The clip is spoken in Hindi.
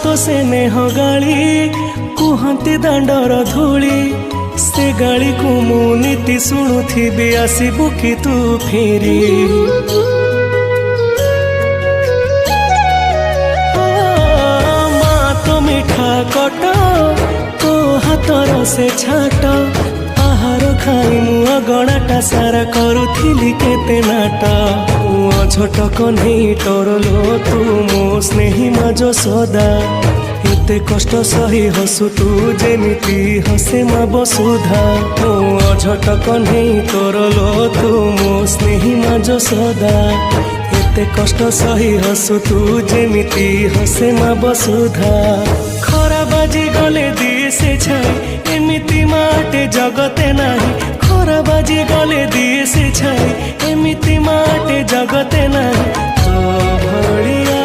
तो से नेह गाली कुहती दांडर धूली से गाली को मु नीति शुणुथी आसबु कि तू फेरी माँ तो मिठा कट तो हाथर से छाट आहार खाई मु अगणाटा सारा करुथिली केते नाट झट कन्हई टरलो तू मो स्नेही माज सदा एते कष्ट सही हसु तू जेमिति हसे मा बसुधा झट कन्हई टरलो तू मो स्नेही माज सदा एते कष्ट सही हसु तू जेमिति हसे मा बसुधा खरा बाजी गले दिए से छाई एमिति माटे जगते नाही खरा बाजी गले दिए से छाई एमिति माटे जगते नाही तो भड़िया